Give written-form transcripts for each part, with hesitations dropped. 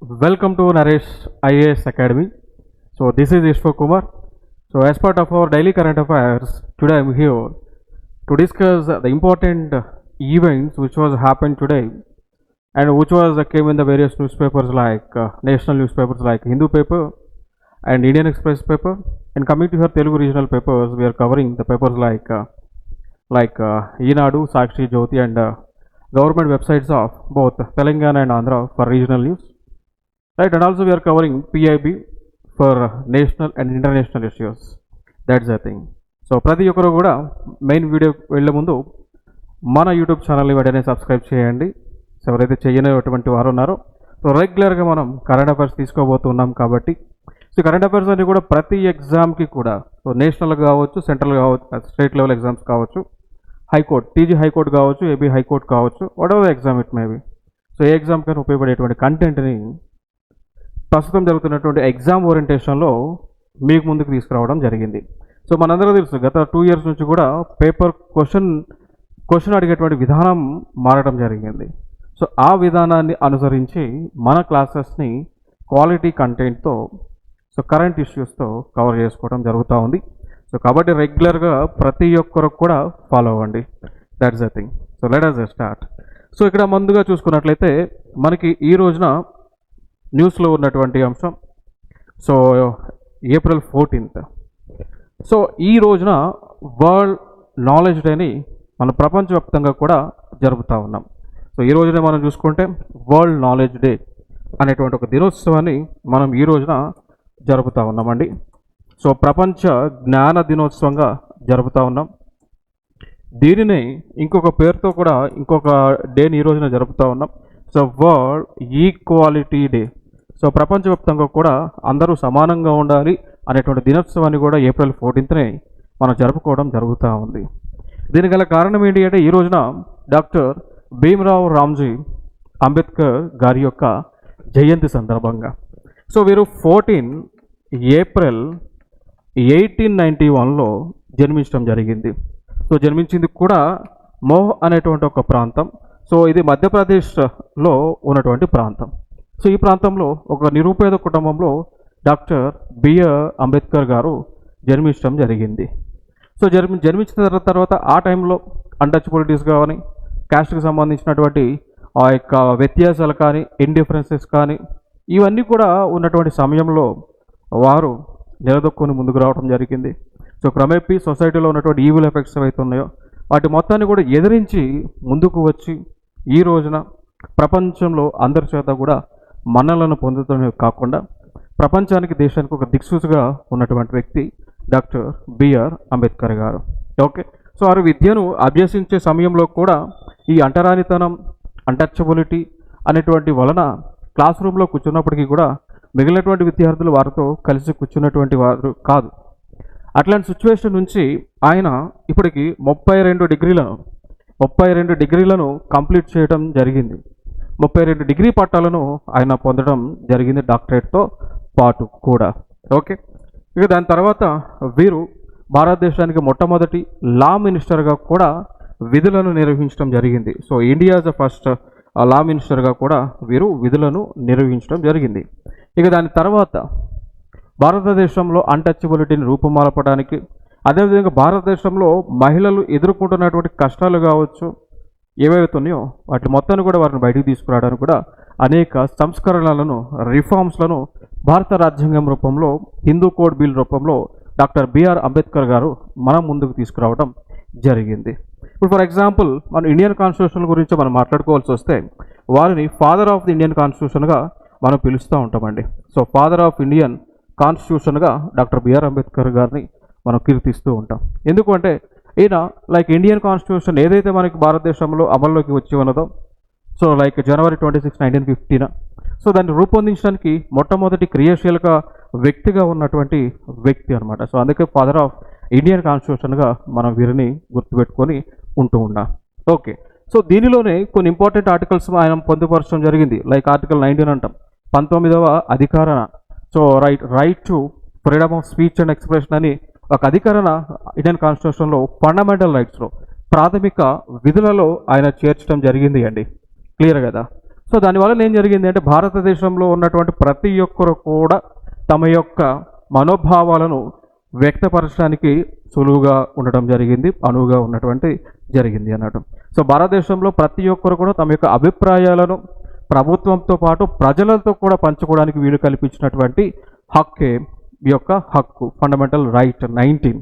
Welcome to Naresh IAS Academy. So this is Ishwar Kumar. So as part of our daily current affairs, today I am here to discuss the important events which was happened today and which was came in the various newspapers like national newspapers like Hindu paper and Indian Express paper. And coming to her Telugu regional papers, we are covering the papers like Eenadu, Sakshi, Jyoti and government websites of both Telangana and Andhra for regional news. Right, and also we are covering PIB for national and international issues. That's the thing. So ప్రతి ఒక్కరు కూడా main video వెళ్ళే ముందు మన YouTube ఛానల్ని వెంటనే subscribe చేయండి. So ఎవరైతే చేయనటువంటి వారు ఉన్నారో సో రెగ్యులర్గా మనం కరెంట్ అఫైర్స్ తీసుకోబోతున్నాం కాబట్టి సో కరెంట్ అఫైర్స్ అన్ని కూడా ప్రతి ఎగ్జామ్కి కూడా సో నేషనల్ కావచ్చు, సెంట్రల్ కావచ్చు, స్టేట్ లెవెల్ ఎగ్జామ్స్ కావచ్చు, హైకోర్టు, టీజీ హైకోర్టు కావచ్చు, ఏబీ హైకోర్టు కావచ్చు, whatever exam it maybe. So ఏ ఎగ్జామ్కైనా ఉపయోగపడేటువంటి కంటెంట్ని ప్రస్తుతం జరుగుతున్నటువంటి ఎగ్జామ్ ఓరియంటేషన్లో మీకు ముందుకు తీసుకురావడం జరిగింది. సో మనందరూ తెలుసు గత 2 years నుంచి కూడా పేపర్ క్వశ్చన్ అడిగేటువంటి విధానం మారడం జరిగింది. సో ఆ విధానాన్ని అనుసరించి మన క్లాసెస్ని క్వాలిటీ కంటెంట్తో సో కరెంట్ ఇష్యూస్తో కవర్ చేసుకోవడం జరుగుతూ ఉంది. సో కాబట్టి రెగ్యులర్గా ప్రతి ఒక్కరు కూడా ఫాలో అవ్వండి. That's the thing. So let us start. So ఇక్కడ ముందుగా చూసుకున్నట్లయితే మనకి ఈ రోజున న్యూస్లో ఉన్నటువంటి అంశం సో April 14th. సో ఈ రోజున వరల్డ్ నాలెడ్జ్ డేని మన ప్రపంచవ్యాప్తంగా కూడా జరుపుతూ ఉన్నాం. సో ఈ రోజునే మనం చూసుకుంటే వరల్డ్ నాలెడ్జ్ డే అనేటువంటి ఒక దినోత్సవాన్ని మనం ఈ రోజున జరుపుతూ ఉన్నామండి. సో ప్రపంచ జ్ఞాన దినోత్సవంగా జరుపుతూ ఉన్నాం. దీనిని ఇంకొక పేరుతో కూడా ఇంకొక డేని ఈ రోజున జరుపుతూ ఉన్నాం. So world equality day. So ప్రపంచవ్యాప్తంగా కూడా అందరూ సమానంగా ఉండాలి అనేటువంటి దినోత్సవాన్ని కూడా April 14th మనం జరుపుకోవడం జరుగుతూ ఉంది. దీనికి గల కారణం ఏంటి అంటే ఈ రోజున డాక్టర్ భీమ్రావ్ రామ్జీ అంబేద్కర్ గారి యొక్క జయంతి సందర్భంగా సో వీరు 14 April 1891లో జన్మించడం జరిగింది. సో జన్మించింది కూడా మోహ్ అనేటువంటి ఒక ప్రాంతం. సో ఇది మధ్యప్రదేశ్లో ఉన్నటువంటి ప్రాంతం. సో ఈ ప్రాంతంలో ఒక నిరుపేద కుటుంబంలో డాక్టర్ బిఆర్ అంబేద్కర్ గారు జన్మించడం జరిగింది. సో జన్మించిన తర్వాత ఆ టైంలో అన్టచబిలిటీస్ కానీ క్యాస్ట్కి సంబంధించినటువంటి ఆ యొక్క వ్యత్యాసాలు కానీ ఇండిఫరెన్సెస్ కానీ ఇవన్నీ కూడా ఉన్నటువంటి సమయంలో వారు నిలదొక్కుని ముందుకు రావడం జరిగింది. సో క్రమేపీ సొసైటీలో ఉన్నటువంటి ఈవిల్ ఎఫెక్ట్స్ ఏవైతే ఉన్నాయో వాటి మొత్తాన్ని కూడా ఎదిరించి ముందుకు వచ్చి ఈ రోజున ప్రపంచంలో అందరి చేత కూడా మన్నలను పొందుతూనే కాకుండా ప్రపంచానికి, దేశానికి ఒక దిక్సూచిగా ఉన్నటువంటి వ్యక్తి డాక్టర్ బిఆర్ అంబేద్కర్ గారు. ఓకే, సో వారు విద్యను అభ్యసించే సమయంలో కూడా ఈ అంటరానితనం, అన్టచబిలిటీ అనేటువంటి వలన క్లాస్ రూమ్లో కూర్చున్నప్పటికీ కూడా మిగిలినటువంటి విద్యార్థులు వారితో కలిసి కూర్చున్నటువంటి వారు కాదు. అట్లాంటి సిచ్యువేషన్ నుంచి ఆయన ఇప్పటికి 32 డిగ్రీలను కంప్లీట్ చేయడం జరిగింది. 32 డిగ్రీ పట్టాలను ఆయన పొందడం జరిగింది డాక్టరేట్తో పాటు కూడా. ఓకే, ఇక దాని తర్వాత వీరు భారతదేశానికి మొట్టమొదటి లా మినిస్టర్గా కూడా విధులను నిర్వహించడం జరిగింది. సో ఇండియాస్ ఫస్ట్ లా మినిస్టర్గా కూడా వీరు విధులను నిర్వహించడం జరిగింది. ఇక దాని తర్వాత భారతదేశంలో అన్టచబిలిటీని రూపుమాలపడానికి, అదేవిధంగా భారతదేశంలో మహిళలు ఎదుర్కొంటున్నటువంటి కష్టాలు కావచ్చు ఏవైతే ఉన్నాయో వాటి మొత్తాన్ని కూడా వారిని బయటికి తీసుకురావడానికి కూడా అనేక సంస్కరణలను, రిఫార్మ్స్లను భారత రాజ్యాంగం రూపంలో, హిందూ కోడ్ బిల్ రూపంలో డాక్టర్ బిఆర్ అంబేద్కర్ గారు మనం ముందుకు తీసుకురావడం జరిగింది. ఇప్పుడు ఫర్ ఎగ్జాంపుల్ మనం ఇండియన్ కాన్స్టిట్యూషన్ గురించి మనం మాట్లాడుకోవాల్సి వస్తే వారిని ఫాదర్ ఆఫ్ ది ఇండియన్ కాన్స్టిట్యూషన్గా మనం పిలుస్తూ ఉంటామండి. సో ఫాదర్ ఆఫ్ ఇండియన్ కాన్స్టిట్యూషన్గా డాక్టర్ బిఆర్ అంబేద్కర్ గారిని మనం కీర్తిస్తూ ఉంటాం. ఎందుకంటే ఈయన లైక్ ఇండియన్ కాన్స్టిట్యూషన్ ఏదైతే మనకి భారతదేశంలో అమల్లోకి వచ్చి ఉన్నదో సో లైక్ January 26, 1950 సో దాన్ని రూపొందించడానికి మొట్టమొదటి క్రియాశీలక వ్యక్తిగా ఉన్నటువంటి వ్యక్తి అనమాట. సో అందుకే ఫాదర్ ఆఫ్ ఇండియన్ కాన్స్టిట్యూషన్గా మనం వీరిని గుర్తుపెట్టుకొని ఉంటూ ఉన్నాం. ఓకే, సో దీనిలోనే కొన్ని ఇంపార్టెంట్ ఆర్టికల్స్ ఆయన పొందుపరచడం జరిగింది. లైక్ ఆర్టికల్ 19 అంటాం, 19వ అధికరణ. So right to freedom of speech and expression అని ఒక అధికరణ ఇండియన్ కాన్స్టిట్యూషన్లో ఫండమెంటల్ రైట్స్లో ప్రాథమిక విధులలో ఆయన చేర్చడం జరిగింది అండి. క్లియర్ కదా. సో దానివల్ల ఏం జరిగింది అంటే భారతదేశంలో ఉన్నటువంటి ప్రతి ఒక్కరు కూడా తమ యొక్క మనోభావాలను వ్యక్తపరచడానికి సులువుగా ఉండటం జరిగింది, అనువుగా ఉన్నటువంటి జరిగింది అన్నట్టు. సో భారతదేశంలో ప్రతి ఒక్కరు కూడా తమ యొక్క అభిప్రాయాలను ప్రభుత్వంతో పాటు ప్రజలతో కూడా పంచుకోవడానికి వీలు కల్పించినటువంటి హక్కే ఈ యొక్క హక్కు, ఫండమెంటల్ రైట్ 19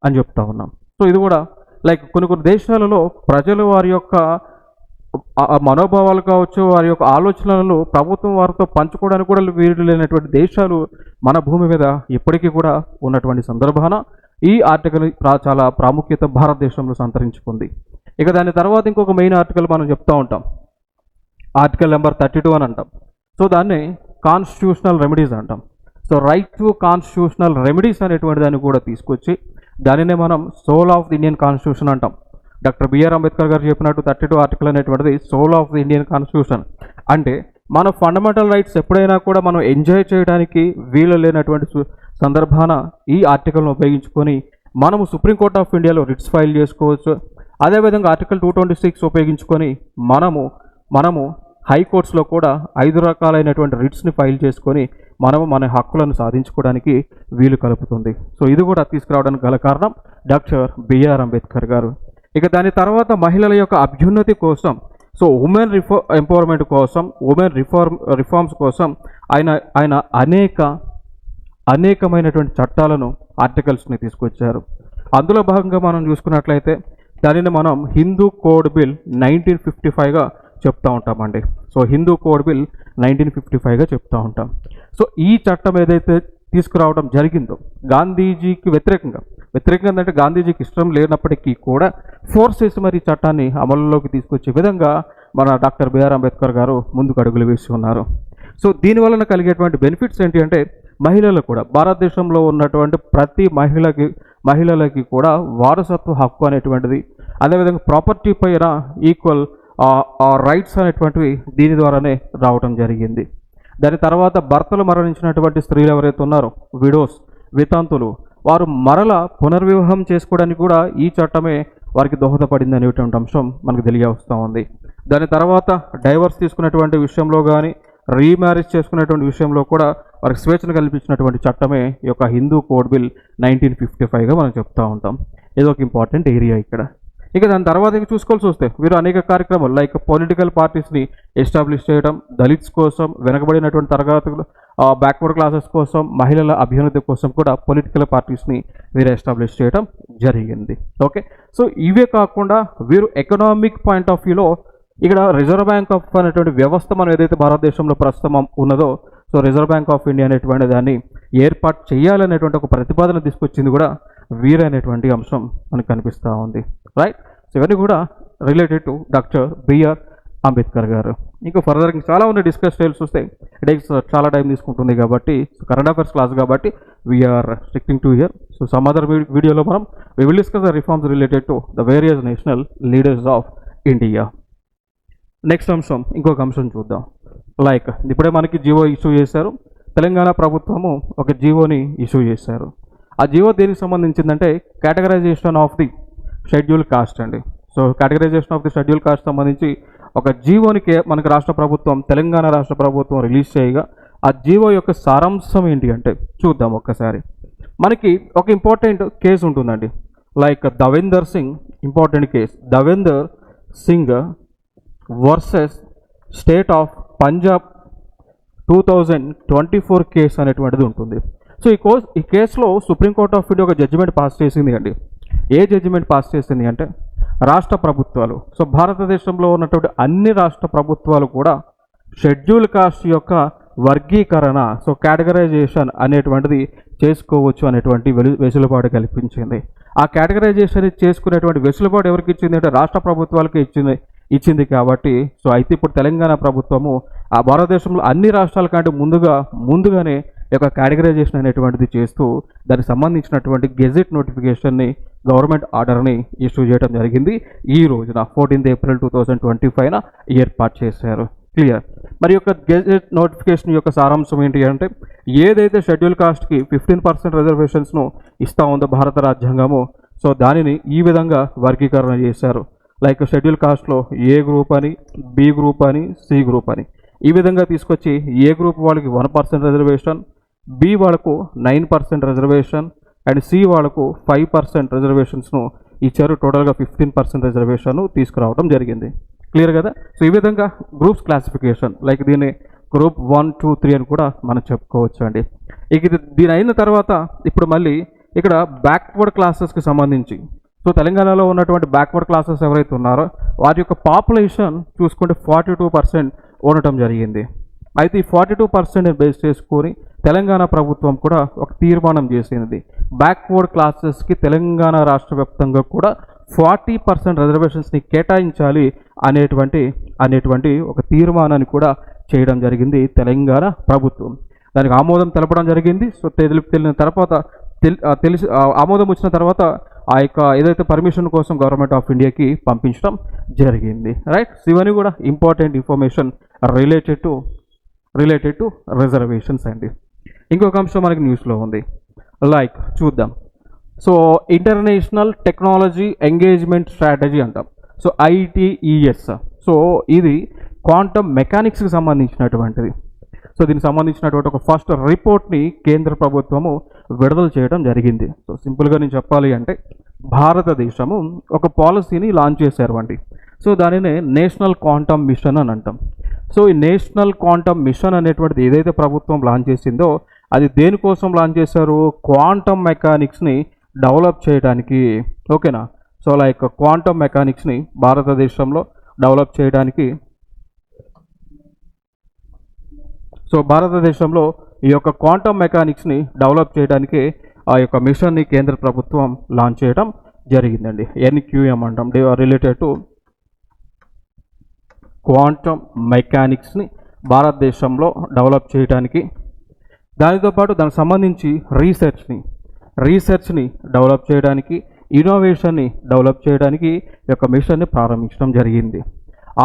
అని చెప్తా ఉన్నాం. సో ఇది కూడా లైక్ కొన్ని దేశాలలో ప్రజలు వారి యొక్క మనోభావాలు కావచ్చు, వారి యొక్క ఆలోచనలను ప్రభుత్వం వారితో పంచుకోవడానికి కూడా వీలు లేనటువంటి దేశాలు మన భూమి మీద ఇప్పటికీ కూడా ఉన్నటువంటి సందర్భాన ఈ ఆర్టికల్ చాలా ప్రాముఖ్యత భారతదేశంలో సంతరించుకుంది. ఇక దాని తర్వాత ఇంకొక మెయిన్ ఆర్టికల్ మనం చెప్తూ ఉంటాం, ఆర్టికల్ నెంబర్ 32 అని అంటాం. సో దాన్ని కాన్స్టిట్యూషనల్ రెమెడీస్ అంటాం. So right to constitutional remedies అనేటువంటి దాన్ని కూడా తీసుకొచ్చి దానినే మనం soul of the Indian constitution అంటాం. డాక్టర్ బిఆర్ అంబేద్కర్ గారు చెప్పినట్టు 32 ఆర్టికల్ అనేటువంటిది soul of the Indian constitution. అంటే మన ఫండమెంటల్ రైట్స్ ఎప్పుడైనా కూడా మనం ఎంజాయ్ చేయడానికి వీలు లేనటువంటి సందర్భాన ఈ ఆర్టికల్ను ఉపయోగించుకొని మనము సుప్రీంకోర్ట్ ఆఫ్ ఇండియాలో రిట్స్ ఫైల్ చేసుకోవచ్చు. అదేవిధంగా ఆర్టికల్ 226 ఉపయోగించుకొని మనము హైకోర్ట్స్లో కూడా 5 రకాలైనటువంటి రిట్స్ని ఫైల్ చేసుకొని మనము మన హక్కులను సాధించుకోవడానికి వీలు కలుపుతుంది. సో ఇది కూడా తీసుకురావడానికి గల కారణం డాక్టర్ బిఆర్ అంబేద్కర్ గారు. ఇక దాని తర్వాత మహిళల యొక్క అభ్యున్నతి కోసం, సో ఉమెన్ ఎంపవర్మెంట్ కోసం, ఉమెన్ రిఫార్మ్స్ కోసం ఆయన అనేకమైనటువంటి చట్టాలను, ఆర్టికల్స్ని తీసుకొచ్చారు. అందులో భాగంగా మనం చూసుకున్నట్లయితే దానిని మనం హిందూ కోడ్ బిల్ 1955గా చెప్తూ ఉంటామండి. సో హిందూ కోడ్ బిల్ 1955గా చెప్తూ ఉంటాం. సో ఈ చట్టం ఏదైతే తీసుకురావడం జరిగిందో గాంధీజీకి వ్యతిరేకంగా అంటే గాంధీజీకి ఇష్టం లేనప్పటికీ కూడా ఫోర్స్ చేసి మరి చట్టాన్ని అమలులోకి తీసుకొచ్చే విధంగా మన డాక్టర్ బిఆర్ అంబేద్కర్ గారు ముందుకు అడుగులు వేసి ఉన్నారు. సో దీనివలన కలిగేటువంటి బెనిఫిట్స్ ఏంటి అంటే మహిళలకు కూడా, భారతదేశంలో ఉన్నటువంటి ప్రతి మహిళలకి కూడా వారసత్వ హక్కు అనేటువంటిది, అదేవిధంగా ప్రాపర్టీ పైన ఈక్వల్ రైట్స్ అనేటువంటివి దీని ద్వారానే రావటం జరిగింది. దాని తర్వాత భర్తలు మరణించినటువంటి స్త్రీలు ఎవరైతే ఉన్నారో విడోస్, వితంతులు, వారు మరల పునర్వివాహం చేసుకోవడానికి కూడా ఈ చట్టమే వారికి దోహదపడింది అనేటువంటి అంశం మనకు తెలియవస్తూ ఉంది. దాని తర్వాత డైవర్స్ తీసుకునేటువంటి విషయంలో కానీ, రీమ్యారేజ్ చేసుకునేటువంటి విషయంలో కూడా వారికి స్వేచ్ఛను కల్పించినటువంటి చట్టమే ఈ యొక్క హిందూ కోడ్ బిల్ 1955గా మనం చెప్తూ ఉంటాం. ఇది ఒక ఇంపార్టెంట్ ఏరియా ఇక్కడ. ఇక దాని తర్వాత చూసుకోవాల్సి వస్తే వీరు అనేక కార్యక్రమాలు లైక్ పొలిటికల్ పార్టీస్ని ఎస్టాబ్లిష్ చేయడం, దళిత్స్ కోసం, వెనకబడినటువంటి తరగతులు, బ్యాక్వర్డ్ క్లాసెస్ కోసం, మహిళల అభ్యున్నతి కోసం కూడా పొలిటికల్ పార్టీస్ని వీరు ఎస్టాబ్లిష్ చేయడం జరిగింది. ఓకే, సో ఇవే కాకుండా వీరు ఎకనామిక్ పాయింట్ ఆఫ్ వ్యూలో ఇక్కడ రిజర్వ్ బ్యాంక్ ఆఫ్ అనేటువంటి వ్యవస్థ మనం ఏదైతే భారతదేశంలో ప్రస్తుతం ఉన్నదో, so reserve bank of India అనేటువంటి దాన్ని ఏర్పాటు చేయాలనేటువంటి ఒక ప్రతిపాదన తీసుకొచ్చింది కూడా వీరనేటువంటి అంశం మనకు కనిపిస్తూ ఉంది. రైట్, సో ఇవన్నీ కూడా related to doctor BR Ambedkar గారు. ఇంకా ఫర్దర్ చాలా ఉన్నాయి డిస్కస్ చేయాల్సి వస్తే, ఇట్ చాలా టైం తీసుకుంటుంది కాబట్టి, కరెంట్ అఫైర్స్ క్లాస్ కాబట్టి we're sticking to here. So some other వీడియోలో మనం we will discuss the reforms related to the various national leaders of India. Next అంశం, ఇంకొక అంశం చూద్దాం. లైక్ ఇప్పుడే మనకి జీవో ఇష్యూ చేశారు, తెలంగాణ ప్రభుత్వము ఒక జీవోని ఇష్యూ చేశారు. ఆ జీవో దేనికి సంబంధించిందంటే categorisation of the scheduled caste అండి. So categorisation of the scheduled caste సంబంధించి ఒక జీవోని మనకి తెలంగాణ రాష్ట్ర ప్రభుత్వం రిలీజ్ చేయగా ఆ జీవో యొక్క సారాంశం ఏంటి అంటే చూద్దాం ఒక్కసారి. మనకి ఒక ఇంపార్టెంట్ కేసు ఉంటుందండి, like Davinder Singh, important case, Davinder Singh versus state of Punjab 2024 case అనేటువంటిది ఉంటుంది. సో ఈ కేసులో సుప్రీంకోర్ట్ ఆఫ్ ఇండియా ఒక జడ్జిమెంట్ పాస్ చేసింది అండి. ఏ జడ్జిమెంట్ పాస్ చేసింది అంటే రాష్ట్ర ప్రభుత్వాలు, సో భారతదేశంలో ఉన్నటువంటి అన్ని రాష్ట్ర ప్రభుత్వాలు కూడా షెడ్యూల్ కాస్ట్ యొక్క వర్గీకరణ, సో కేటగరైజేషన్ అనేటువంటిది చేసుకోవచ్చు అనేటువంటి వెసులుబాటు కల్పించింది. ఆ కేటగరైజేషన్ చేసుకునేటువంటి వెసులుబాటు ఎవరికి ఇచ్చింది అంటే రాష్ట్ర ప్రభుత్వాలకి ఇచ్చింది కాబట్టి, సో అయితే ఇప్పుడు తెలంగాణ ప్రభుత్వము ఆ భారతదేశంలో అన్ని రాష్ట్రాల కంటే ముందుగానే ఈ యొక్క కేటగరైజేషన్ అనేటువంటిది చేస్తూ దానికి సంబంధించినటువంటి గెజెట్ నోటిఫికేషన్ని, గవర్నమెంట్ ఆర్డర్ని ఇష్యూ చేయడం జరిగింది. ఈ రోజున 14th April 2025 ఏర్పాటు చేశారు. క్లియర్. మరి యొక్క గెజెట్ నోటిఫికేషన్ యొక్క సారాంశం ఏంటి అంటే ఏదైతే షెడ్యూల్ కాస్ట్కి 15% రిజర్వేషన్స్ను ఇస్తూ ఉందో భారత రాజ్యాంగము, సో దానిని ఈ విధంగా వర్గీకరణ చేశారు. లైక్ షెడ్యూల్ కాస్ట్లో ఏ గ్రూప్ అని, బి గ్రూప్ అని, సి గ్రూప్ అని ఈ విధంగా తీసుకొచ్చి ఏ గ్రూప్ వాళ్ళకి 1% రిజర్వేషన్, బి వాళ్ళకు 9% రిజర్వేషన్ అండ్ సి వాళ్ళకు 5% రిజర్వేషన్స్ను ఇచ్చారు. టోటల్గా 15% రిజర్వేషన్ తీసుకురావడం జరిగింది. క్లియర్ కదా? సో ఈ విధంగా గ్రూప్స్ క్లాసిఫికేషన్ లైక్ దీన్ని గ్రూప్ 1, 2, 3 అని కూడా మనం చెప్పుకోవచ్చు అండి. ఇక దీని అయిన తర్వాత ఇప్పుడు మళ్ళీ ఇక్కడ బ్యాక్వర్డ్ క్లాసెస్కి సంబంధించి సో తెలంగాణలో ఉన్నటువంటి బ్యాక్వర్డ్ క్లాసెస్ ఎవరైతే ఉన్నారో వారి యొక్క పాపులేషన్ చూసుకుంటే 42% ఉండటం జరిగింది. అయితే ఈ 42% బేస్ చేసుకొని తెలంగాణ ప్రభుత్వం కూడా ఒక తీర్మానం చేసింది. బ్యాక్వర్డ్ క్లాసెస్కి తెలంగాణ రాష్ట్ర వ్యాప్తంగా కూడా 40% రిజర్వేషన్స్ని కేటాయించాలి అనేటువంటి ఒక తీర్మానాన్ని కూడా చేయడం జరిగింది తెలంగాణ ప్రభుత్వం. దానికి ఆమోదం తెలపడం జరిగింది. సో తెలిసిన తర్వాత ఆమోదం వచ్చిన తర్వాత ఆ యొక్క ఏదైతే పర్మిషన్ కోసం గవర్నమెంట్ ఆఫ్ ఇండియాకి పంపించడం జరిగింది. రైట్? ఇవన్నీ కూడా important information related to reservations అండి. ఇంకొక అంశం మనకి న్యూస్లో ఉంది, లైక్ చూద్దాం. So international technology engagement strategy అంటాం. So ITES. సో ఇది క్వాంటమ్ మెకానిక్స్కి సంబంధించినటువంటిది. సో దీనికి సంబంధించినటువంటి ఒక ఫస్ట్ రిపోర్ట్ని కేంద్ర ప్రభుత్వము విడుదల చేయడం జరిగింది. సో సింపుల్గా నేను చెప్పాలి అంటే భారతదేశము ఒక పాలసీని లాంచ్ చేశారు అండి. సో దానినే నేషనల్ క్వాంటమ్ మిషన్ అని అంటాం. సో ఈ నేషనల్ క్వాంటమ్ మిషన్ అనేటువంటిది ఏదైతే ప్రభుత్వం లాంచ్ చేసిందో అది దేనికోసం లాంచ్ చేశారు? క్వాంటమ్ మెకానిక్స్ని డెవలప్ చేయడానికి. ఓకేనా? సో లైక్ క్వాంటమ్ మెకానిక్స్ని భారతదేశంలో డెవలప్ చేయడానికి, సో భారతదేశంలో ఈ యొక్క క్వాంటమ్ మెకానిక్స్ని డెవలప్ చేయడానికి ఆ యొక్క మిషన్ని కేంద్ర ప్రభుత్వం లాంచ్ చేయడం జరిగిందండి. NQM అంటాం, రిలేటెడ్ టు క్వాంటమ్ మెకానిక్స్ని భారతదేశంలో డెవలప్ చేయడానికి, దానితో పాటు దానికి సంబంధించి రీసెర్చ్ని డెవలప్ చేయడానికి, ఇన్నోవేషన్ని డెవలప్ చేయడానికి ఈ యొక్క మిషన్ని ప్రారంభించడం జరిగింది.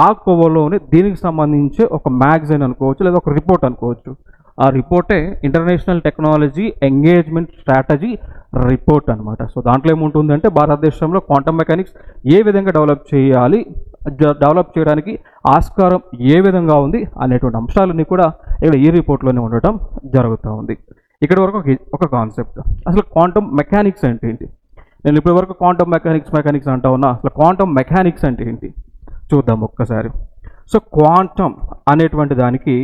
ఆ కోవలోనే దీనికి సంబంధించి ఒక మ్యాగజైన్ అనుకోవచ్చు లేదా ఒక రిపోర్ట్ అనుకోవచ్చు. ఆ రిపోర్టే international technology engagement strategy report అనమాట. సో దాంట్లో ఏముంటుందంటే భారతదేశంలో క్వాంటమ్ మెకానిక్స్ ఏ విధంగా డెవలప్ చేయడానికి ఆస్కారం ఏ విధంగా ఉంది అనేటువంటి అంశాలన్నీ కూడా ఇక్కడ ఈ రిపోర్ట్లోనే ఉండటం జరుగుతూ ఉంది. ఇక్కడ వరకు ఒక కాన్సెప్ట్, అసలు క్వాంటమ్ మెకానిక్స్ అంటే ఏంటి? నేను ఇప్పటి వరకు క్వాంటమ్ మెకానిక్స్ అంటా ఉన్నా, అసలు క్వాంటమ్ మెకానిక్స్ అంటే ఏంటి చూద్దాం ఒక్కసారి. సో క్వాంటమ్ అనేటువంటి దానికి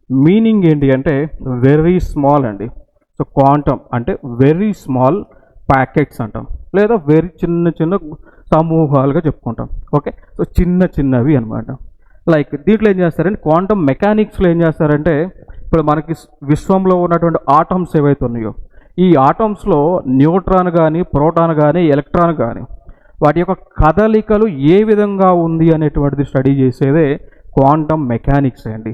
మీనింగ్ ఏంటి అంటే వెరీ స్మాల్ అండి. సో క్వాంటమ్ అంటే వెరీ స్మాల్ ప్యాకెట్స్ అంటాం, లేదా వెరీ చిన్న సమూహాలుగా చెప్పుకుంటాం. ఓకే? సో చిన్నవి అనమాట. లైక్ దీంట్లో ఏం చేస్తారంటే క్వాంటమ్ మెకానిక్స్లో ఏం చేస్తారంటే ఇప్పుడు మనకి విశ్వంలో ఉన్నటువంటి ఆటమ్స్ ఏవైతే ఉన్నాయో ఈ ఆటమ్స్లో న్యూట్రాన్ కానీ, ప్రోటాన్ కానీ, ఎలక్ట్రాన్ కానీ వాటి యొక్క కదలికలు ఏ విధంగా ఉంది అనేటువంటిది స్టడీ చేసేదే క్వాంటమ్ మెకానిక్స్ అండి.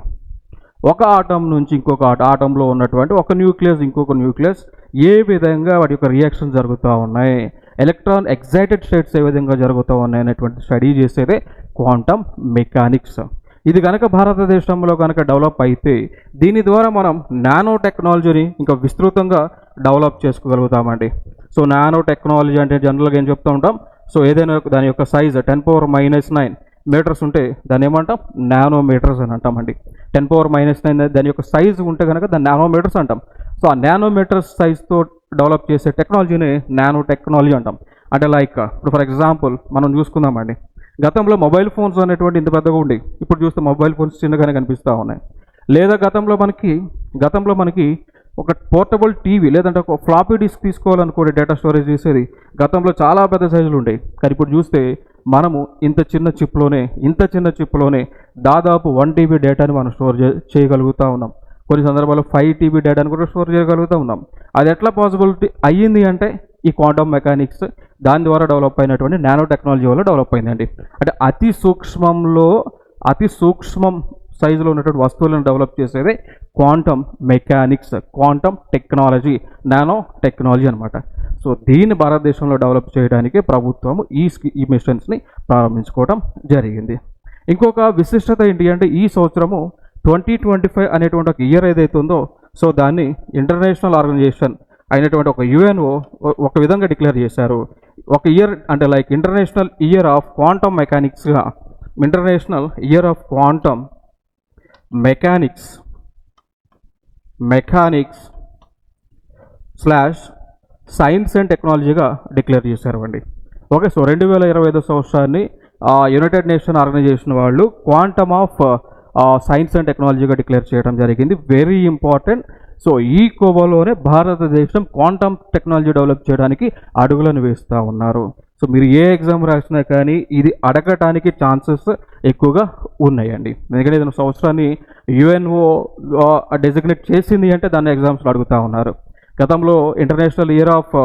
ఒక ఆటం నుంచి ఇంకొక ఆటంలో ఉన్నటువంటి ఒక న్యూక్లియస్ ఇంకొక న్యూక్లియస్ ఏ విధంగా వాటి యొక్క రియాక్షన్ జరుగుతూ ఉన్నాయి, ఎలక్ట్రాన్ ఎగ్జైటెడ్ స్టేట్స్ ఏ విధంగా జరుగుతూ ఉన్నాయి అనేటువంటి స్టడీ చేసేదే క్వాంటమ్ మెకానిక్స్. ఇది కనుక భారతదేశంలో కనుక డెవలప్ అయితే దీని ద్వారా మనం నానో టెక్నాలజీని ఇంకా విస్తృతంగా డెవలప్ చేసుకోగలుగుతామండి. సో నానో టెక్నాలజీ అంటే జనరల్గా ఏం చెప్తూ ఉంటాం, సో ఏదైనా దాని యొక్క సైజ్ 10⁻⁹ మీటర్స్ ఉంటే దాన్ని ఏమంటాం? నానోమీటర్స్ అని అంటామండి. 10⁻⁹ దాని యొక్క సైజు ఉంటే కనుక దాన్ని నానోమీటర్స్ అంటాం. సో ఆ నానోమీటర్స్ సైజ్తో డెవలప్ చేసే టెక్నాలజీని నానో టెక్నాలజీ అంటాం. అంటే లైక్ ఇప్పుడు ఫర్ ఎగ్జాంపుల్ మనం చూసుకుందామండి, గతంలో మొబైల్ ఫోన్స్ అనేటువంటి ఇంత పెద్దగా ఉండి ఇప్పుడు చూస్తే మొబైల్ ఫోన్స్ చిన్నగానే కనిపిస్తూ ఉన్నాయి. లేదా గతంలో మనకి ఒక పోర్టబుల్ టీవీ లేదంటే ఒక ఫ్లాపీ డిస్క్ తీసుకోవాలనుకోండి డేటా స్టోరేజ్ చేసేది గతంలో చాలా పెద్ద సైజులు ఉంటాయి. కానీ ఇప్పుడు చూస్తే మనము ఇంత చిన్న చిప్లోనే దాదాపు 1 TB డేటాని మనం స్టోర్ చేయగలుగుతూ ఉన్నాం. కొన్ని సందర్భాల్లో 5 TB డేటాని కూడా స్టోర్ చేయగలుగుతూ ఉన్నాం. అది ఎట్లా పాసిబిలిటీ అయ్యింది అంటే ఈ క్వాంటమ్ మెకానిక్స్ దాని ద్వారా డెవలప్ అయినటువంటి నానో టెక్నాలజీ వల్ల డెవలప్ అయిందండి. అంటే అతి సూక్ష్మం సైజులో ఉన్నటువంటి వస్తువులను డెవలప్ చేసేదే quantum mechanics, quantum technology, nano technology అనమాట. సో దీన్ని భారతదేశంలో డెవలప్ చేయడానికి ప్రభుత్వం ఈ మిషన్స్ని ప్రారంభించుకోవడం జరిగింది. ఇంకొక విశిష్టత ఏంటి అంటే ఈ సంవత్సరము 2025 అనేటువంటి ఒక ఇయర్ ఏదైతే ఉందో సో దాన్ని ఇంటర్నేషనల్ ఆర్గనైజేషన్ అయినటువంటి ఒక UNO ఒక విధంగా డిక్లేర్ చేశారు. ఒక ఇయర్ అంటే like international year of quantum మెకానిక్స్గా, international year of quantum mechanics science and టెక్నాలజీగా డిక్లేర్ చేశారు అండి. ఓకే, సో 2025 సంవత్సరాన్ని యునైటెడ్ నేషన్ ఆర్గనైజేషన్ వాళ్ళు క్వాంటమ్ ఆఫ్ సైన్స్ అండ్ టెక్నాలజీగా డిక్లేర్ చేయడం జరిగింది. Very important. సో ఈ కోవలోనే భారతదేశం క్వాంటమ్ టెక్నాలజీ డెవలప్ చేయడానికి అడుగులను వేస్తూ ఉన్నారు. సో మీరు ఏ ఎగ్జామ్ రాసినా కానీ ఇది అడగటానికి ఛాన్సెస్ ఎక్కువగా ఉన్నాయండి. ఎందుకంటే ఏదైనా సంవత్సరాన్ని యుఎన్ఓ డెసిగ్నేట్ చేసింది అంటే దాన్ని ఎగ్జామ్స్లో అడుగుతూ ఉన్నారు. గతంలో ఇంటర్నేషనల్ ఇయర్ ఆఫ్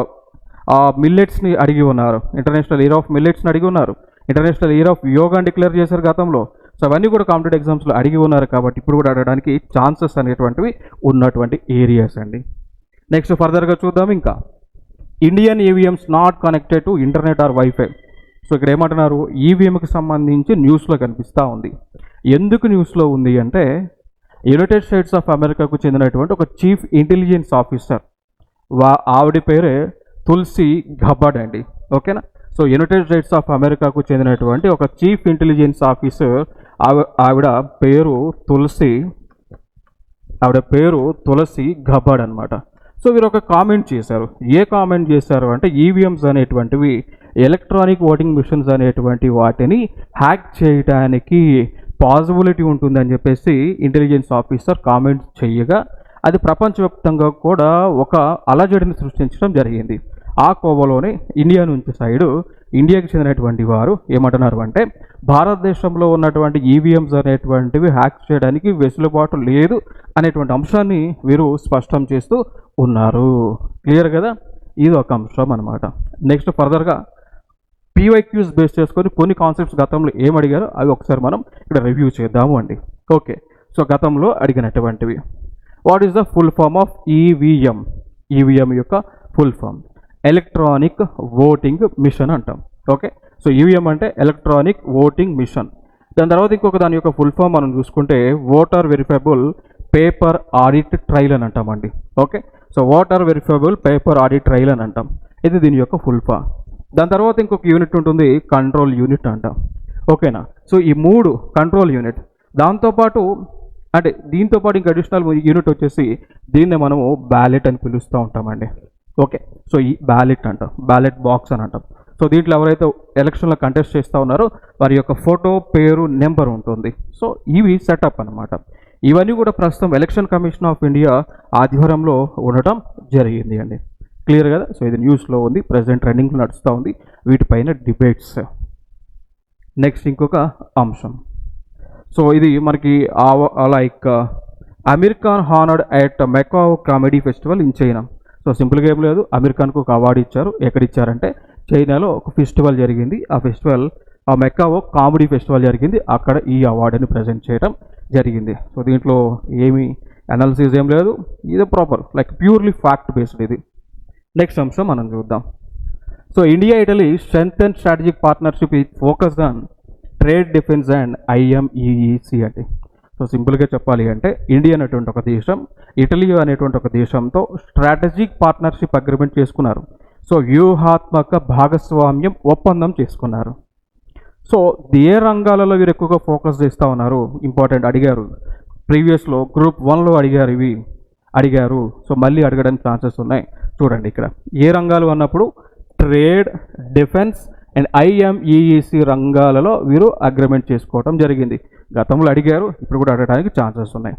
మిల్లెట్స్ని అడిగి ఉన్నారు, ఇంటర్నేషనల్ ఇయర్ ఆఫ్ మిల్లెట్స్ని అడిగి ఉన్నారు, ఇంటర్నేషనల్ ఇయర్ ఆఫ్ యోగాని డిక్లేర్ చేశారు గతంలో. సో అవన్నీ కూడా కాంపిటేటివ్ ఎగ్జామ్స్లో అడిగి ఉన్నారు కాబట్టి ఇప్పుడు కూడా అడగడానికి ఛాన్సెస్ అనేటువంటివి ఉన్నటువంటి ఏరియాస్ అండి. నెక్స్ట్ ఫర్దర్గా చూద్దాం. ఇంకా Indian EVMs not connected to internet or wifi. So ఇక్కడ ఏమంటున్నారు, ఈవీఎంకి సంబంధించి న్యూస్లో కనిపిస్తూ ఉంది. ఎందుకు న్యూస్లో ఉంది అంటే యునైటెడ్ స్టేట్స్ ఆఫ్ అమెరికాకు చెందినటువంటి ఒక చీఫ్ ఇంటెలిజెన్స్ ఆఫీసర్, ఆవిడ పేరే తులసి గబ్బర్డ్ అండి. ఓకేనా. సో యునైటెడ్ స్టేట్స్ ఆఫ్ అమెరికాకు చెందినటువంటి ఒక చీఫ్ ఇంటెలిజెన్స్ ఆఫీసర్, ఆవిడ పేరు తులసి గబ్బర్డ్ అనమాట. సో వీరు ఒక కామెంట్ చేశారు. ఏ కామెంట్ చేశారు అంటే ఈవీఎంస్ అనేటువంటివి ఎలక్ట్రానిక్ ఓటింగ్ మిషన్స్ అనేటువంటి వాటిని హ్యాక్ చేయడానికి పాసిబిలిటీ ఉంటుందని చెప్పేసి ఇంటెలిజెన్స్ ఆఫీసర్ కామెంట్ చేయగా అది ప్రపంచవ్యాప్తంగా కూడా ఒక అలజడిని సృష్టించడం జరిగింది. ఆ కోవలోనే ఇండియాకి చెందినటువంటి వారు ఏమంటున్నారు అంటే భారతదేశంలో ఉన్నటువంటి ఈవీఎంస్ అనేటువంటివి హ్యాక్ చేయడానికి వెసులుబాటు లేదు అనేటువంటి అంశాన్ని వీరు స్పష్టం చేస్తూ ఉన్నారు. క్లియర్ కదా, ఇది ఒక అంశం అనమాట. నెక్స్ట్ ఫర్దర్గా పీవైక్యూస్ బేస్ చేసుకొని కొన్ని కాన్సెప్ట్స్ గతంలో ఏమడిగారో అవి ఒకసారి మనం ఇక్కడ రివ్యూ చేద్దాము అండి. ఓకే, సో గతంలో అడిగినటువంటివి what is the full form of EVM? EVM యొక్క full form electronic voting machine అంటాం. ఓకే, సో ఈవీఎం అంటే ఎలక్ట్రానిక్ ఓటింగ్ మిషన్. దాని తర్వాత ఇంకొక దాని యొక్క ఫుల్ ఫామ్ మనం చూసుకుంటే voter verifiable paper audit trial అని అంటామండి. Okay, so voter verifiable paper audit trial అని అంటాం. ఇది దీని యొక్క ఫుల్ ఫామ్. దాని తర్వాత ఇంకొక యూనిట్ ఉంటుంది కంట్రోల్ యూనిట్ అంటాం. ఓకేనా. సో ఈ మూడు కంట్రోల్ యూనిట్, దీంతోపాటు ఇంకా అడిషనల్ యూనిట్ వచ్చేసి దీన్ని మనము బ్యాలెట్ అని పిలుస్తూ ఉంటామండి. ఓకే, సో ఈ బ్యాలెట్ అంటాం, బ్యాలెట్ బాక్స్ అని అంటాం. సో దీంట్లో ఎవరైతే ఎలక్షన్లో కంటెస్ట్ చేస్తూ ఉన్నారో వారి యొక్క ఫోటో, పేరు, నెంబర్ ఉంటుంది. సో ఇవి సెటప్ అనమాట. ఇవన్నీ కూడా ప్రస్తుతం ఎలక్షన్ కమిషన్ ఆఫ్ ఇండియా ఆధ్వర్యంలో ఉండటం జరిగింది అండి. క్లియర్ కదా. సో ఇది న్యూస్లో ఉంది, ప్రెసెంట్ ట్రెండింగ్లో నడుస్తూ ఉంది, వీటిపైన డిబేట్స్. నెక్స్ట్ ఇంకొక అంశం. సో ఇది మనకి like Aamir Khan honoured at Macau comedy festival in China. So సింపుల్గా ఏం లేదు, అమీర్ ఖాన్కు ఒక అవార్డు ఇచ్చారు. ఎక్కడ ఇచ్చారంటే చైనాలో ఒక ఫెస్టివల్ జరిగింది. ఆ ఫెస్టివల్ మెకావో కామెడీ ఫెస్టివల్ జరిగింది, అక్కడ ఈ అవార్డుని ప్రజెంట్ చేయడం జరిగింది. సో దీంట్లో ఏమి అనాలిసిస్ ఏం లేదు, ఇది proper like purely fact based ఇది. నెక్స్ట్ అంశం మనం చూద్దాం. So India Italy strength and strategic partnership with focus on trade, defence and IMEEC అంటే. సో సింపుల్గా చెప్పాలి అంటే ఇండియా అనేటువంటి ఒక దేశం ఇటలీ అనేటువంటి ఒక దేశంతో స్ట్రాటజిక్ పార్ట్నర్షిప్ అగ్రిమెంట్ చేసుకున్నారు. సో వ్యూహాత్మక భాగస్వామ్యం ఒప్పందం చేసుకున్నారు. సో ఏ రంగాలలో వీరు ఎక్కువగా ఫోకస్ చేస్తూ ఉన్నారు? ఇంపార్టెంట్ అడిగారు, ప్రీవియస్లో గ్రూప్ 1లో అడిగారు. సో మళ్ళీ అడగడానికి ఛాన్సెస్ ఉన్నాయి. చూడండి ఇక్కడ ఏ రంగాలు అన్నప్పుడు ట్రేడ్, డిఫెన్స్ అండ్ IMEEC రంగాలలో వీరు అగ్రిమెంట్ చేసుకోవడం జరిగింది. గతంలో అడిగారు, ఇప్పుడు కూడా అడగడానికి ఛాన్సెస్ ఉన్నాయి.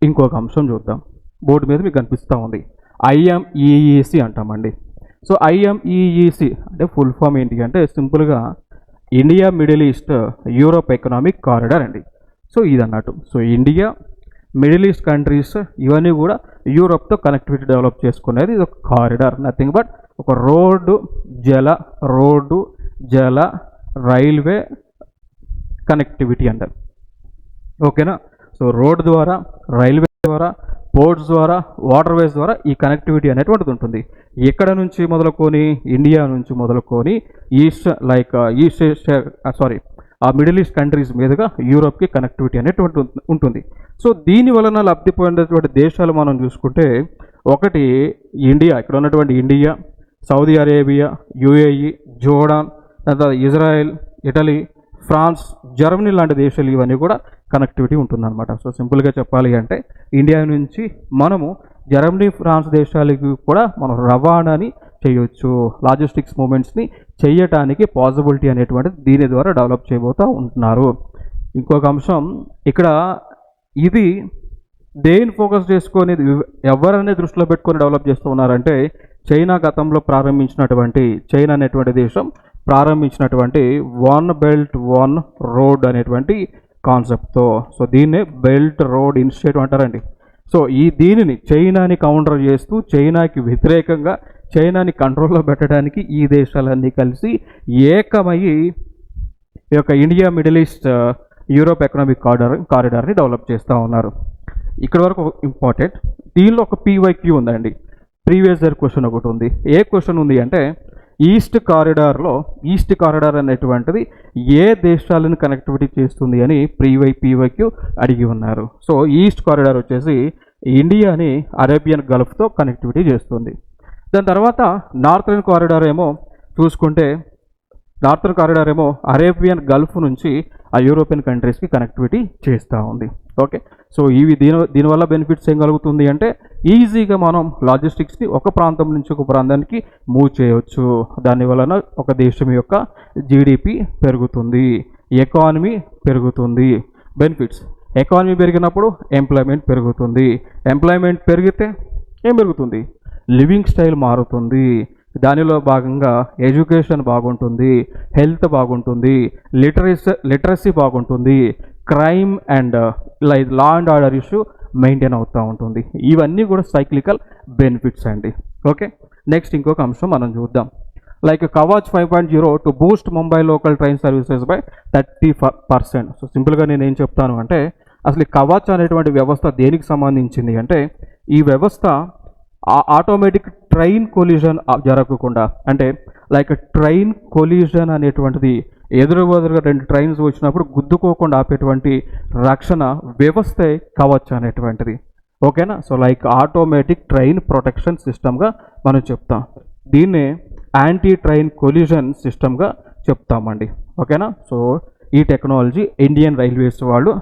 ఇంకొక అంశం చూద్దాం, బోర్డు మీద మీకు కనిపిస్తూ ఉంది IMEEC అంటామండి. సో IMEEC అంటే ఫుల్ ఫామ్ ఏంటి అంటే సింపుల్గా India, middle east, Europe economic corridor అండి. సో ఇది అన్నట్టు. So India, middle east countries ఇవన్నీ కూడా యూరోప్తో కనెక్టివిటీ డెవలప్ చేసుకునేది ఇది ఒక కారిడార్, నథింగ్ బట్ ఒక రోడ్డు జల రైల్వే కనెక్టివిటీ అంటారు. ఓకేనా. సో రోడ్ ద్వారా, రైల్వే ద్వారా, పోర్ట్స్ ద్వారా, వాటర్వేస్ ద్వారా ఈ కనెక్టివిటీ అనేటువంటిది ఉంటుంది. ఎక్కడ నుంచి మొదలుకొని ఇండియా నుంచి మొదలుకొని మిడిల్ ఈస్ట్ కంట్రీస్ మీదుగా యూరోప్కి కనెక్టివిటీ అనేటువంటి ఉంటుంది. సో దీని వలన లబ్ధి పొందేటువంటి దేశాలు మనం చూసుకుంటే ఒకటి ఇండియా, ఇక్కడ ఉన్నటువంటి India, Saudi Arabia, UAE, Jordan, తర్వాత ఇజ్రాయెల్, ఇటలీ, ఫ్రాన్స్, జర్మనీ లాంటి దేశాలు ఇవన్నీ కూడా కనెక్టివిటీ ఉంటుందన్నమాట. సో సింపుల్గా చెప్పాలి అంటే ఇండియా నుంచి మనము జర్మనీ, ఫ్రాన్స్ దేశాలకి కూడా మనం రవాణాని చేయొచ్చు. లాజిస్టిక్స్ మూమెంట్స్ని చేయటానికి పాసిబిలిటీ అనేటువంటిది దీని ద్వారా డెవలప్ చేయబోతూ ఉంటున్నారు. ఇంకొక అంశం ఇక్కడ, ఇది దేని ఫోకస్ చేసుకొని ఎవరనే దృష్టిలో పెట్టుకొని డెవలప్ చేస్తూ ఉన్నారంటే చైనా గతంలో ప్రారంభించినటువంటి, చైనా అనేటువంటి దేశం ప్రారంభించినటువంటి వన్ బెల్ట్ వన్ రోడ్ అనేటువంటి కాన్సెప్ట్తో. సో దీన్నే బెల్ట్ రోడ్ ఇనిషియేటివ్ అంటారండి. సో దీనిని చైనాని కౌంటర్ చేస్తూ, చైనాకి వ్యతిరేకంగా, చైనాని కంట్రోల్లో పెట్టడానికి ఈ దేశాలన్నీ కలిసి ఏకమయ్యి ఈ యొక్క India, middle east, Europe economic కారిడార్ని డెవలప్ చేస్తూ ఉన్నారు. ఇక్కడ వరకు ఇంపార్టెంట్. దీనిలో ఒక పీవైక్యూ ఉందండి, ప్రీవియస్ ఇయర్ క్వశ్చన్ ఒకటి ఉంది. ఏ క్వశ్చన్ ఉంది అంటే ఈస్ట్ కారిడార్ అనేటువంటిది ఏ దేశాలను కనెక్టివిటీ చేస్తుంది అని పీవైక్యూ అడిగి ఉన్నారు. సో ఈస్ట్ కారిడార్ వచ్చేసి ఇండియాని అరేబియన్ గల్ఫ్తో కనెక్టివిటీ చేస్తుంది. దాని తర్వాత నార్థర్న్ కారిడార్ ఏమో చూసుకుంటే, నార్థర్న్ కారిడార్ ఏమో అరేబియన్ గల్ఫ్ నుంచి ఆ యూరోపియన్ కంట్రీస్కి కనెక్టివిటీ చేస్తూ ఉంది. ఓకే, సో దీనివల్ల బెనిఫిట్స్ ఏం కలుగుతుంది అంటే ఈజీగా మనం లాజిస్టిక్స్ని ఒక ప్రాంతం నుంచి ఒక ప్రాంతానికి మూవ్ చేయవచ్చు. దాని వలన ఒక దేశం యొక్క జీడిపి పెరుగుతుంది, ఎకానమీ పెరుగుతుంది. బెనిఫిట్స్, ఎకానమీ పెరిగినప్పుడు ఎంప్లాయ్మెంట్ పెరుగుతుంది, ఎంప్లాయ్మెంట్ పెరిగితే ఏం పెరుగుతుంది, లివింగ్ స్టైల్ మారుతుంది. దానిలో భాగంగా ఎడ్యుకేషన్ బాగుంటుంది, హెల్త్ బాగుంటుంది, లిటరసీ బాగుంటుంది, crime and law and order issue maintain అవుతూ ఉంటుంది. ఇవన్నీ కూడా సైక్లికల్ బెనిఫిట్స్ అండి. ఓకే, నెక్స్ట్ ఇంకొక అంశం మనం చూద్దాం. Like Kavach 5.0 to Boost Mumbai local train services by 30%. So సింపుల్గా నేను ఏం చెప్తాను అంటే అసలు కవాచ్ అనేటువంటి వ్యవస్థ దేనికి సంబంధించింది అంటే ఈ వ్యవస్థ ఆటోమేటిక్ ట్రైన్ కొలిజన్ జరగకుండా, అంటే లైక్ ట్రైన్ కొలిజన్ అనేటువంటిది ఎదురుగా రెండు ట్రైన్స్ వచ్చినప్పుడు గుద్దుకోకుండా ఆపేటువంటి రక్షణ వ్యవస్థే కవచ్ అనేటువంటిది. ఓకేనా, so like automatic train protection సిస్టమ్గా మనం చెప్తాం. దీన్నే యాంటీ ట్రైన్ కొలిజన్ సిస్టమ్గా చెప్తామండి. ఓకేనా, సో ఈ టెక్నాలజీ ఇండియన్ రైల్వేస్ వాళ్ళు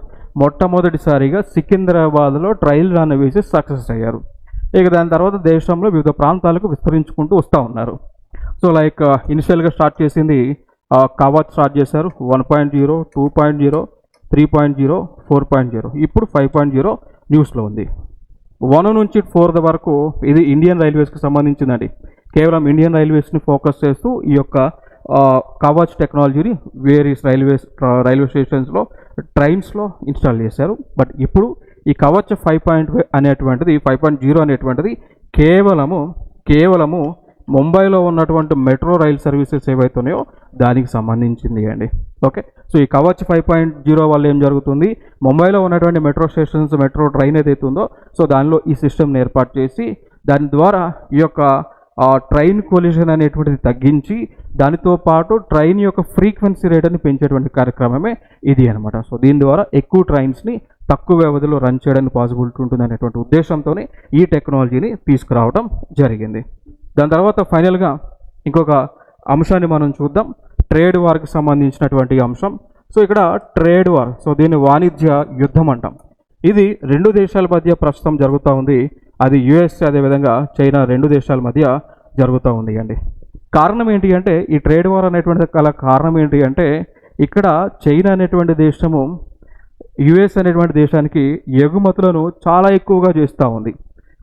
మొట్టమొదటిసారిగా సికింద్రాబాద్లో ట్రయల్ రన్ వేసి సక్సెస్ అయ్యారు. ఇక దాని తర్వాత దేశంలో వివిధ ప్రాంతాలకు విస్తరించుకుంటూ వస్తూ ఉన్నారు. సో లైక్ ఇనిషియల్గా స్టార్ట్ చేసింది కవచ్ స్టార్ట్ చేశారు 1.0, 2.0, 3.0, 4.0, ఇప్పుడు 5.0 న్యూస్లో ఉంది. 1 నుంచి 4 వరకు ఇది ఇండియన్ రైల్వేస్కి సంబంధించిందండి. కేవలం ఇండియన్ రైల్వేస్ని ఫోకస్ చేస్తూ ఈ యొక్క కవచ్ టెక్నాలజీని వేరియస్ రైల్వే స్టేషన్స్లో, ట్రైన్స్లో ఇన్స్టాల్ చేశారు. బట్ ఇప్పుడు ఈ కవచ్ 5.0 అనేటువంటిది కేవలము ముంబైలో ఉన్నటువంటి మెట్రో రైల్ సర్వీసెస్ ఏవైతున్నాయో దానికి సంబంధించింది అండి. ఓకే, సో ఈ కవచ్ 5.0 వల్ల ఏం జరుగుతుంది, ముంబైలో ఉన్నటువంటి మెట్రో స్టేషన్స్, మెట్రో ట్రైన్ ఏదైతే ఉందో సో దానిలో ఈ సిస్టమ్ని ఏర్పాటు చేసి దాని ద్వారా ఈ యొక్క ట్రైన్ కొలిజన్ అనేటువంటిది తగ్గించి దానితో పాటు ట్రైన్ యొక్క ఫ్రీక్వెన్సీ రేట్ని పెంచేటువంటి కార్యక్రమమే ఇది అనమాట. సో దీని ద్వారా ఎక్కువ ట్రైన్స్ని తక్కువ వ్యవధిలో రన్ చేయడానికి పాసిబిలిటీ ఉంటుంది అనేటువంటి ఉద్దేశంతోనే ఈ టెక్నాలజీని తీసుకురావడం జరిగింది. దాని తర్వాత ఫైనల్గా ఇంకొక అంశాన్ని మనం చూద్దాం, ట్రేడ్ వార్కి సంబంధించినటువంటి అంశం. సో ఇక్కడ ట్రేడ్ వార్, సో దీన్ని వాణిజ్య యుద్ధం అంటాం. ఇది రెండు దేశాల మధ్య ప్రస్తుతం జరుగుతూ ఉంది. అది యుఎస్ అదేవిధంగా చైనా రెండు దేశాల మధ్య జరుగుతూ ఉంది అండి. కారణం ఏంటి అంటే ఈ ట్రేడ్ వార్ అనేటువంటి కారణం ఏంటి అంటే ఇక్కడ చైనా అనేటువంటి దేశము యుఎస్ అనేటువంటి దేశానికి ఎగుమతులను చాలా ఎక్కువగా చేస్తూ ఉంది.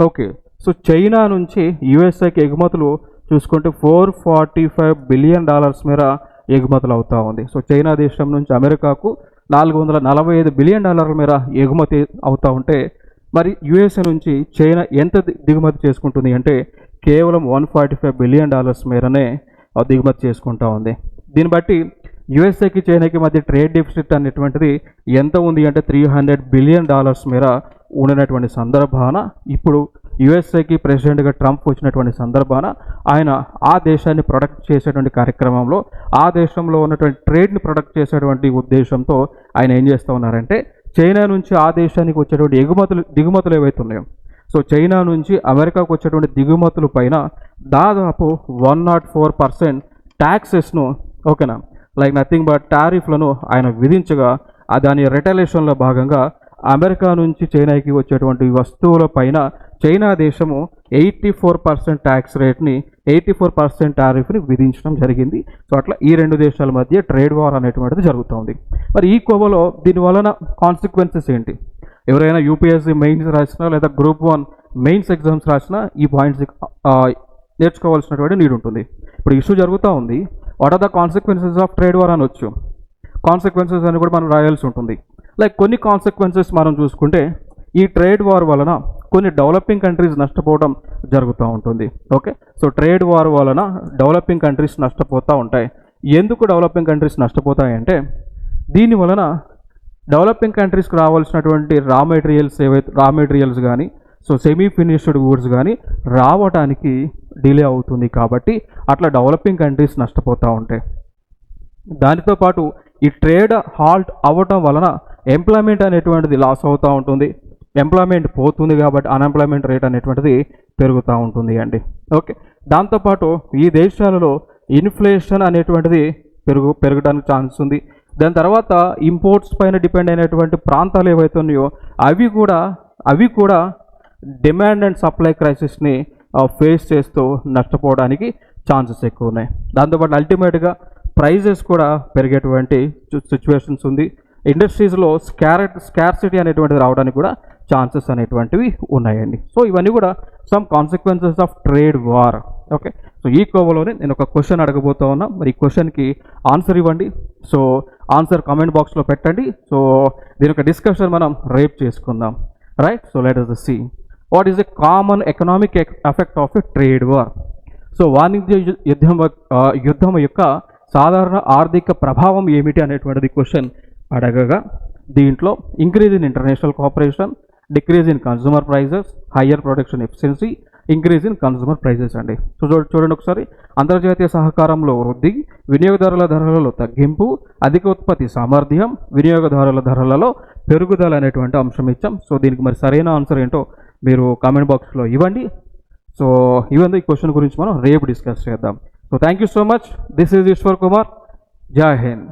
ఓకే, సో చైనా నుంచి యుఎస్ఐకి ఎగుమతులు చూసుకుంటే $445 బిలియన్ మేర ఎగుమతులు అవుతూ ఉంది. సో చైనా దేశం నుంచి అమెరికాకు $445 బిలియన్ మేర ఎగుమతి అవుతూ ఉంటే మరి యుఎస్ఏ నుంచి చైనా ఎంత దిగుమతి చేసుకుంటుంది అంటే కేవలం $145 బిలియన్ మేరనే దిగుమతి చేసుకుంటూ ఉంది. దీన్ని బట్టి యుఎస్ఏకి చైనాకి మధ్య ట్రేడ్ డెఫిసిట్ అనేటువంటిది ఎంత ఉంది అంటే $300 బిలియన్ మేర ఉన్నటువంటి సందర్భాన ఇప్పుడు యుఎస్ఏకి ప్రెసిడెంట్గా ట్రంప్ వచ్చినటువంటి సందర్భాన ఆయన ఆ దేశాన్ని ప్రొటెక్ట్ చేసేటువంటి కార్యక్రమంలో, ఆ దేశంలో ఉన్నటువంటి ట్రేడ్ని ప్రొటెక్ట్ చేసేటువంటి ఉద్దేశంతో ఆయన ఏం చేస్తూ ఉన్నారంటే చైనా నుంచి ఆ దేశానికి వచ్చేటువంటి దిగుమతులు ఏవైతే ఉన్నాయో సో చైనా నుంచి అమెరికాకు వచ్చేటువంటి దిగుమతుల పైన దాదాపు 104% ట్యాక్సెస్ను, ఓకేనా, లైక్ నథింగ్ బట్ టారిఫ్లను ఆయన విధించగా దాని రిటలేషన్లో భాగంగా అమెరికా నుంచి చైనాకి వచ్చేటువంటి వస్తువుల పైన చైనా దేశము 84% ట్యాక్స్ రేట్ని, 84% టారిఫ్ని విధించడం జరిగింది. సో అట్లా ఈ రెండు దేశాల మధ్య ట్రేడ్ వార్ అనేటువంటిది జరుగుతుంది. మరి ఈ కోవలో దీని వలన కాన్సిక్వెన్సెస్ ఏంటి? ఎవరైనా యూపీఎస్సీ మెయిన్స్ రాసినా లేదా గ్రూప్ 1 మెయిన్స్ ఎగ్జామ్స్ రాసినా ఈ పాయింట్స్ నేర్చుకోవాల్సినటువంటి నీడ్ ఉంటుంది. ఇప్పుడు ఇష్యూ జరుగుతూ ఉంది, what are the consequences of trade war అనొచ్చు. కాన్సిక్వెన్సెస్ అని కూడా మనం రాయాల్సి ఉంటుంది. లైక్ కొన్ని కాన్సిక్వెన్సెస్ మనం చూసుకుంటే ఈ ట్రేడ్ వార్ వలన కొన్ని డెవలపింగ్ కంట్రీస్ నష్టపోవడం జరుగుతూ ఉంటుంది. ఓకే, సో ట్రేడ్ వార్ వలన డెవలపింగ్ కంట్రీస్ నష్టపోతూ ఉంటాయి. ఎందుకు డెవలపింగ్ కంట్రీస్ నష్టపోతాయంటే దీని వలన డెవలపింగ్ కంట్రీస్కి రావాల్సినటువంటి రా మెటీరియల్స్ కానీ, సో సెమీ ఫినిష్డ్ గూడ్స్ కానీ రావడానికి డిలే అవుతుంది. కాబట్టి అట్లా డెవలపింగ్ కంట్రీస్ నష్టపోతూ ఉంటాయి. దానితో పాటు ఈ ట్రేడ్ హాల్ట్ అవ్వటం వలన ఎంప్లాయ్మెంట్ అనేటువంటిది లాస్ అవుతూ ఉంటుంది. ఎంప్లాయ్మెంట్ పోతుంది కాబట్టి అన్ఎంప్లాయ్మెంట్ రేట్ అనేటువంటిది పెరుగుతూ ఉంటుంది అండి. ఓకే, దాంతోపాటు ఈ దేశాలలో ఇన్ఫ్లేషన్ అనేటువంటిది పెరగడానికి ఛాన్స్ ఉంది. దాని తర్వాత ఇంపోర్ట్స్ పైన డిపెండ్ అయినటువంటి ప్రాంతాలు ఏవైతే ఉన్నాయో అవి కూడా డిమాండ్ అండ్ సప్లై క్రైసిస్ని ఫేస్ చేస్తూ నష్టపోవడానికి ఛాన్సెస్ ఎక్కువ ఉన్నాయి. దాంతోపాటు అల్టిమేట్గా ప్రైజెస్ కూడా పెరిగేటువంటి సిచ్యువేషన్స్ ఉంది. ఇండస్ట్రీస్లో స్కార్సిటీ అనేటువంటిది రావడానికి కూడా ఛాన్సెస్ అనేటువంటివి ఉన్నాయండి. సో ఇవన్నీ కూడా some consequences of trade war. Okay, so ఈ కోవలోనే నేను ఒక క్వశ్చన్ అడగబోతా ఉన్నా. మరి ఈ క్వశ్చన్కి ఆన్సర్ ఇవ్వండి. సో ఆన్సర్ కామెంట్ బాక్స్లో పెట్టండి. సో దీని యొక్క డిస్కషన్ మనం రేపు చేసుకుందాం. Right, so let us see what is a common economic effect of a trade war. So వాణిజ్య యుద్ధం యొక్క సాధారణ ఆర్థిక ప్రభావం ఏమిటి అనేటువంటిది క్వశ్చన్ అడగగా దీంట్లో increase in international cooperation, decrease in consumer prices, higher production efficiency, increase in consumer prices అండి. సో చూడండి ఒకసారి, అంతర్జాతీయ సహకారంలో వృద్ధి, వినియోగదారుల ధరలలో తగ్గింపు, అధిక ఉత్పత్తి సామర్థ్యం, వినియోగదారుల ధరలలో పెరుగుదల అనేటువంటి అంశం ఇచ్చాం. సో దీనికి మరి సరైన ఆన్సర్ ఏంటో మీరు కామెంట్ బాక్స్లో ఇవ్వండి. సో ఇవన్నీ ఈ క్వశ్చన్ గురించి మనం రేపు డిస్కస్ చేద్దాం. So thank you so much. This is Eshwar Kumar. Jai Hind.